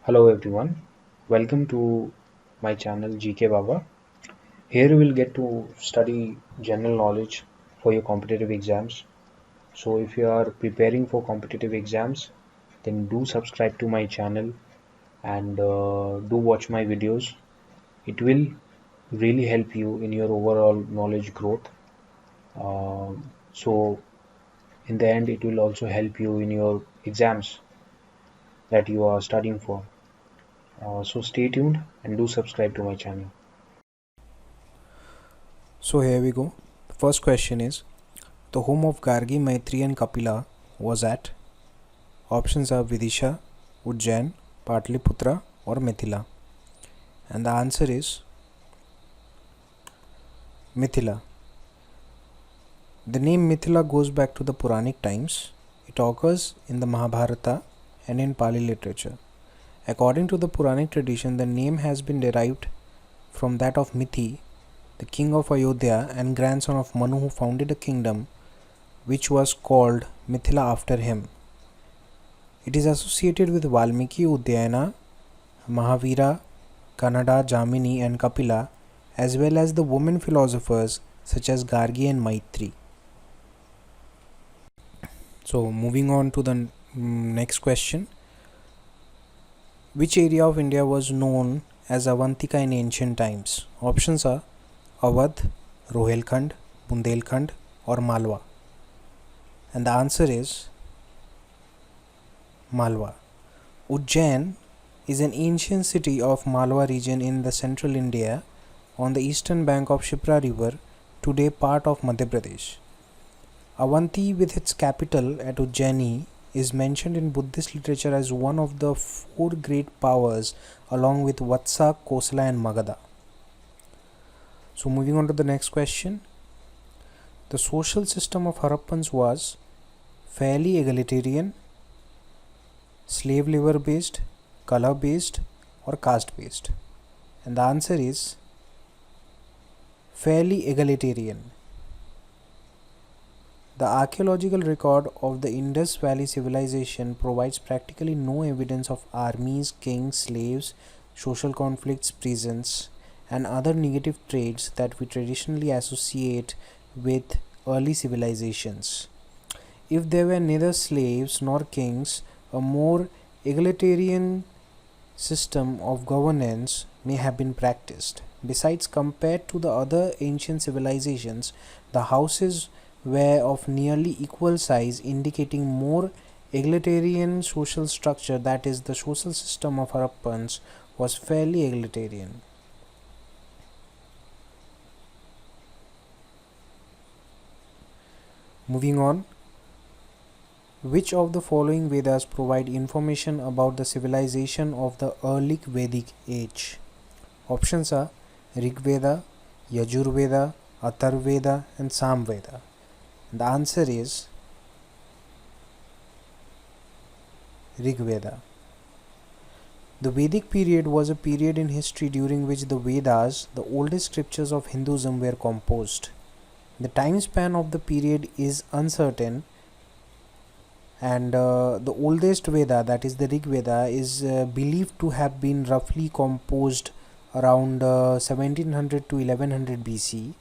Hello everyone, welcome to my channel GK Baba. Here you will get to study general knowledge for your competitive exams. So if you are preparing for competitive exams, then do subscribe to my channel and do watch my videos. It will really help you in your overall knowledge growth. So in the end, it will also help you in your exams that you are studying for. So stay tuned and do subscribe to my channel. So here we go. The first question is the home of Gargi, Maitri and Kapila was at. Options are Vidisha, Ujjain, Patliputra or Mithila. And the answer is Mithila. The name Mithila goes back to the Puranic times. It occurs in the Mahabharata and in Pali literature. According to the Puranic tradition, the name has been derived from that of Mithi, the king of Ayodhya and grandson of Manu who founded a kingdom which was called Mithila after him. It is associated with Valmiki, Uddayana, Mahavira, Kannada, Jamini and Kapila, as well as the women philosophers such as Gargi and Maitri. So moving on to the next question. Which area of India was known as Avantika in ancient times? Options are Awadh, Rohilkhand, Bundelkhand or Malwa. And the answer is Malwa. Ujjain is an ancient city of Malwa region in the central India on the eastern bank of Shipra river, today part of Madhya Pradesh. Avanti with its capital at Ujjaini is mentioned in Buddhist literature as one of the four great powers along with Vatsa, Kosala and Magadha. So moving on to the next question. The social system of Harappans was fairly egalitarian, slave labor based, color based or caste based. And the answer is fairly egalitarian. The archaeological record of the Indus Valley civilization provides practically no evidence of armies, kings, slaves, social conflicts, prisons, and other negative traits that we traditionally associate with early civilizations. If there were neither slaves nor kings, a more egalitarian system of governance may have been practiced. Besides, compared to the other ancient civilizations, the houses were of nearly equal size, indicating more egalitarian social structure, that is, the social system of Harappans was fairly egalitarian. Moving on, which of the following Vedas provide information about the civilization of the early Vedic age? Options are Rig Veda, Yajur Veda, Atharveda and Samveda. The answer is Rig Veda. The Vedic period was a period in history during which the Vedas, the oldest scriptures of Hinduism, were composed. The time span of the period is uncertain, and the oldest Veda, that is the Rig Veda, is believed to have been roughly composed around 1700 to 1100 BC.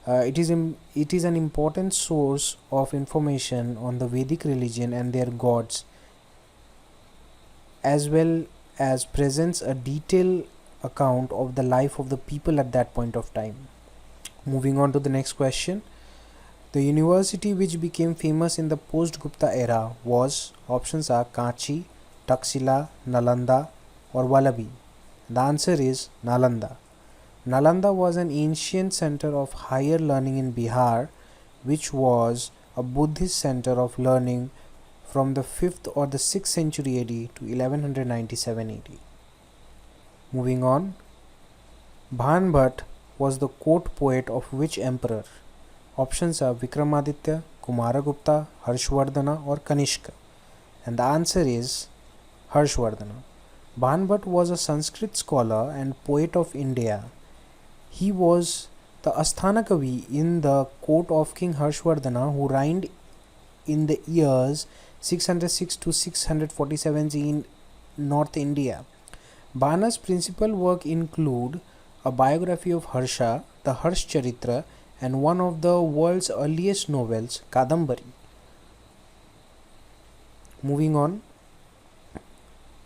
It is an important source of information on the Vedic religion and their gods, as well as presents a detailed account of the life of the people at that point of time. Moving on to the next question. The university which became famous in the post-Gupta era was, options are Kanchi, Taxila, Nalanda or Vallabhi. The answer is Nalanda. Nalanda was an ancient center of higher learning in Bihar, which was a Buddhist center of learning from the 5th or the 6th century AD to 1197 AD. Moving on, Bhanbhat was the court poet of which emperor? Options are Vikramaditya, Kumaragupta, Harshvardhana or Kanishka. And the answer is Harshvardhana. Bhanbhat was a Sanskrit scholar and poet of India. He was the Asthana Kavi in the court of King Harshvardhana, who reigned in the years 606 to 647 North India. Bana's principal work include a biography of Harsha, the Harsh Charitra, and one of the world's earliest novels, Kadambari. Moving on,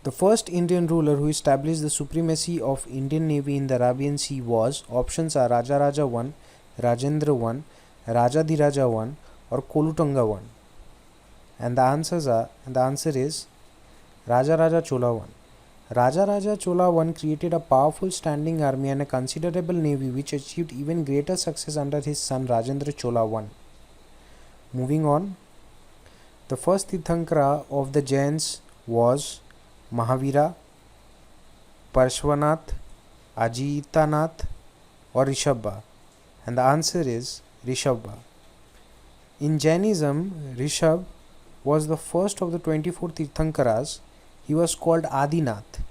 the first Indian ruler who established the supremacy of Indian Navy in the Arabian Sea was, options are Rajaraja I, Rajendra I, Rajadhiraja I, or Kolutanga I. And the answer is Rajaraja Chola I. Rajaraja Chola I created a powerful standing army and a considerable navy which achieved even greater success under his son Rajendra Chola I. Moving on, the first Tirthankara of the Jains was Mahavira, Parshvanath, Ajitanath, or Rishabha. And the answer is Rishabha. In Jainism, Rishabh was the first of the 24 Tirthankaras. He was called Adinath.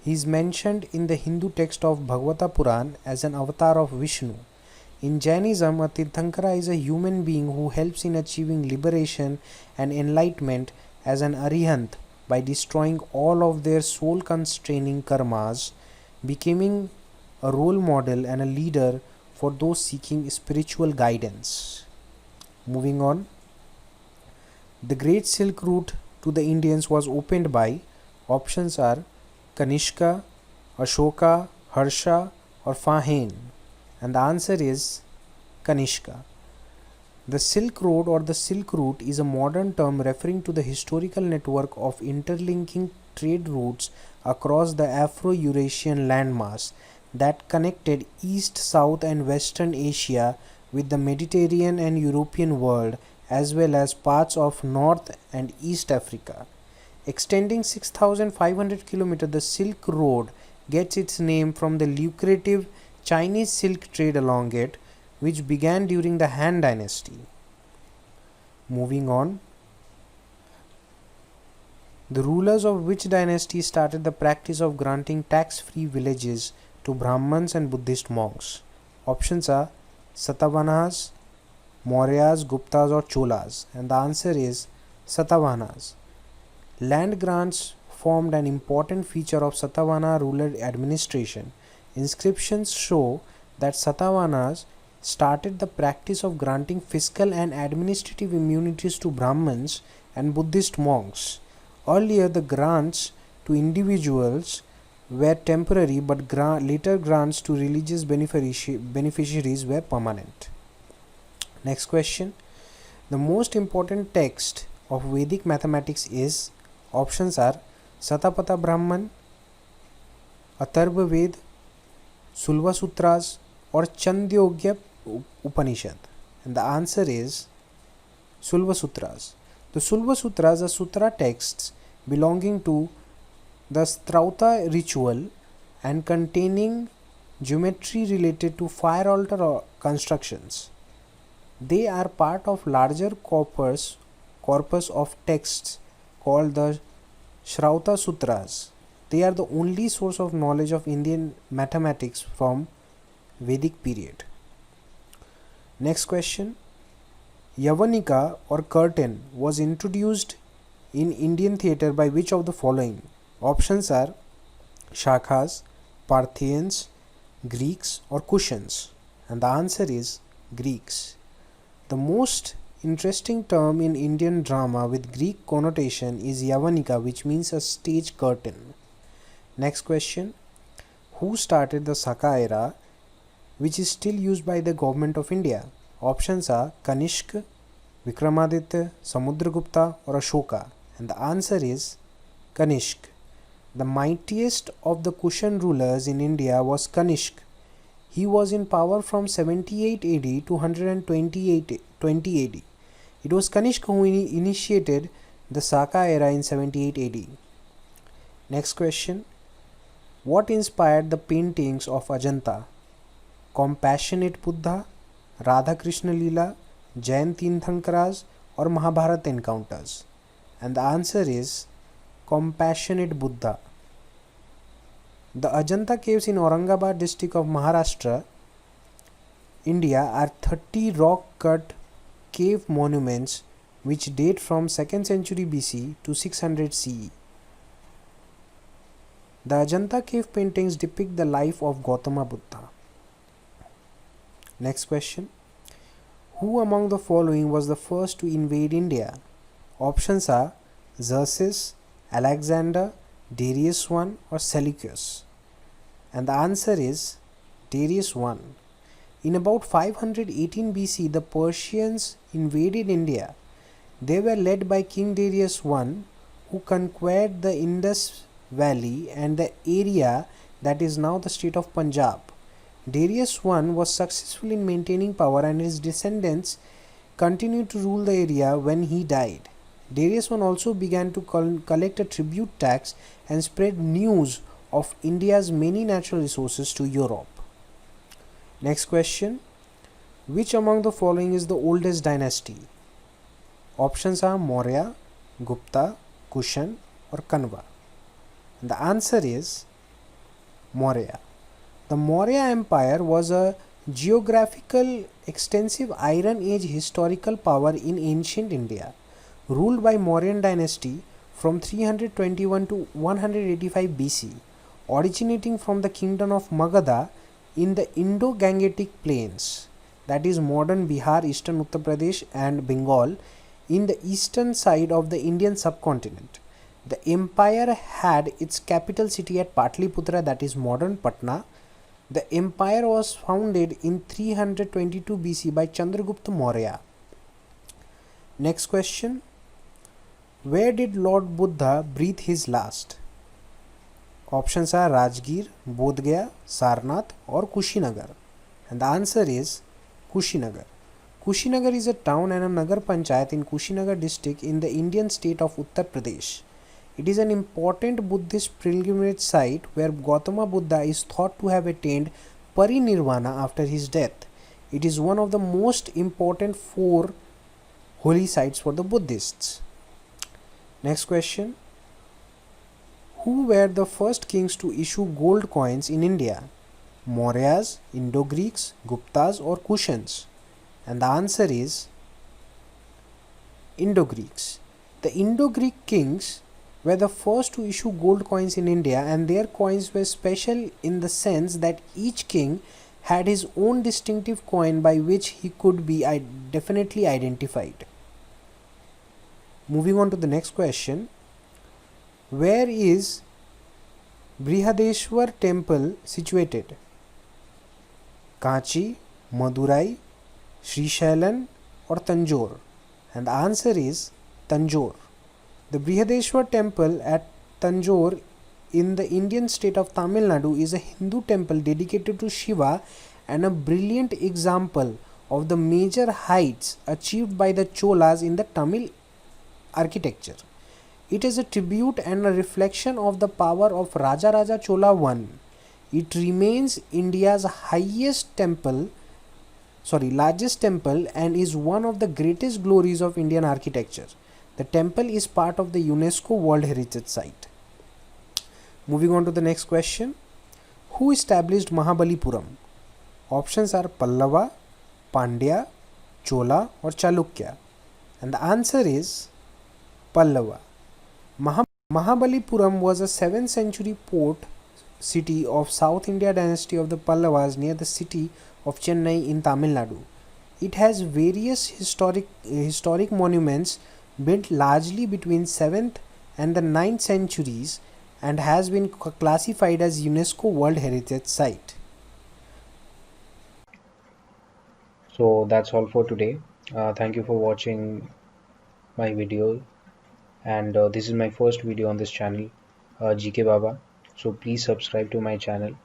He is mentioned in the Hindu text of Bhagavata Puran as an avatar of Vishnu. In Jainism, a Tirthankara is a human being who helps in achieving liberation and enlightenment as an Arihant by destroying all of their soul constraining karmas, becoming a role model and a leader for those seeking spiritual guidance. Moving on, the Great Silk Route to the Indians was opened by, options are Kanishka, Ashoka, Harsha, or Fahen. And the answer is Kanishka. The Silk Road or the Silk Route is a modern term referring to the historical network of interlinking trade routes across the Afro-Eurasian landmass that connected East, South and Western Asia with the Mediterranean and European world, as well as parts of North and East Africa. Extending 6,500 km, the Silk Road gets its name from the lucrative Chinese silk trade along it, which began during the Han Dynasty. Moving on, the rulers of which dynasty started the practice of granting tax-free villages to Brahmins and Buddhist monks? Options are Satavahanas, Mauryas, Guptas, or Cholas, and the answer is Satavahanas. Land grants formed an important feature of Satavahana rural administration. Inscriptions show that Satavahanas started the practice of granting fiscal and administrative immunities to Brahmins and Buddhist monks. Earlier, the grants to individuals were temporary, but later grants to religious beneficiaries were permanent. Next question. The most important text of Vedic mathematics is, options are Satapatha Brahman, Atharva Ved, Sulva Sutras, or Chandogya Upanishad. And the answer is Sulva Sutras. The Sulva Sutras are sutra texts belonging to the Strauta ritual and containing geometry related to fire altar constructions. They are part of larger corpus of texts called the Shrauta Sutras. They are the only source of knowledge of Indian mathematics from Vedic period. Next question. Yavanika or curtain was introduced in Indian theatre by which of the following? Options are Shakas, Parthians, Greeks, or Kushans. And the answer is Greeks. The most interesting term in Indian drama with Greek connotation is Yavanika, which means a stage curtain. Next question. Who started the Saka era, which is still used by the government of India? Options are Kanishk, Vikramaditya, Samudragupta, or Ashoka. And the answer is Kanishk. The mightiest of the Kushan rulers in India was Kanishk. He was in power from 78 AD to 120 AD. It was Kanishk who initiated the Saka era in 78 AD. Next question. What inspired the paintings of Ajanta? Compassionate Buddha, Radha Krishna Leela, Jain Tirthankaras, or Mahabharata encounters? And the answer is Compassionate Buddha. The Ajanta caves in Aurangabad district of Maharashtra, India are 30 rock-cut cave monuments which date from 2nd century BC to 600 CE. The Ajanta cave paintings depict the life of Gautama Buddha. Next question. Who among the following was the first to invade India? Options are Xerxes, Alexander, Darius I, or Seleucus. And the answer is Darius I. In about 518 BC, the Persians invaded India. They were led by King Darius I, who conquered the Indus Valley and the area that is now the state of Punjab. Darius I was successful in maintaining power, and his descendants continued to rule the area when he died. Darius I also began to collect a tribute tax and spread news of India's many natural resources to Europe. Next question. Which among the following is the oldest dynasty? Options are Maurya, Gupta, Kushan, or Kanva. And the answer is Maurya. The Maurya Empire was a geographical, extensive Iron Age historical power in ancient India, ruled by Mauryan dynasty from 321 to 185 BC, originating from the kingdom of Magadha in the Indo-Gangetic plains, that is modern Bihar, eastern Uttar Pradesh and Bengal, in the eastern side of the Indian subcontinent. The empire had its capital city at Patliputra, that is modern Patna. The empire was founded in 322 BC by Chandragupta Maurya. Next question. Where did Lord Buddha breathe his last? Options are Rajgir, Bodh Gaya, Sarnath, or Kushinagar. And the answer is Kushinagar. Kushinagar is a town and a Nagar Panchayat in Kushinagar district in the Indian state of Uttar Pradesh. It is an important Buddhist pilgrimage site where Gautama Buddha is thought to have attained parinirvana after his death. It is one of the most important 4 holy sites for the Buddhists. Next question. Who were the first kings to issue gold coins in India? Mauryas, Indo-Greeks, Guptas, or Kushans? And the answer is Indo-Greeks. The Indo-Greek kings were the first to issue gold coins in India, and their coins were special in the sense that each king had his own distinctive coin by which he could be definitely identified. Moving on to the next question. Where is Brihadeshwar temple situated? Kanchi, Madurai, Srisailam, or Tanjore? And the answer is Tanjore. The Brihadeshwar temple at Tanjore in the Indian state of Tamil Nadu is a Hindu temple dedicated to Shiva and a brilliant example of the major heights achieved by the Cholas in the Tamil architecture. It is a tribute and a reflection of the power of Rajaraja Chola I. It remains India's largest temple and is one of the greatest glories of Indian architecture. The temple is part of the UNESCO World Heritage Site. Moving on to the next question. Who established Mahabalipuram? Options are Pallava, Pandya, Chola, or Chalukya. And the answer is Pallava. Mahabalipuram was a 7th century port city of South India dynasty of the Pallavas near the city of Chennai in Tamil Nadu. It has various historic monuments built largely between 7th and the 9th centuries and has been classified as UNESCO World Heritage Site. So that's all for today. Thank you for watching my video, and this is my first video on this channel, GK Baba. So please subscribe to my channel,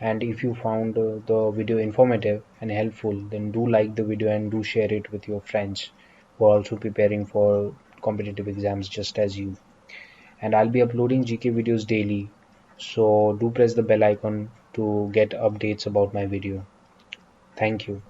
and if you found the video informative and helpful, then do like the video and do share it with your friends who are also preparing for competitive exams just as you. And I'll be uploading GK videos daily, so do press the bell icon to get updates about my video. Thank you.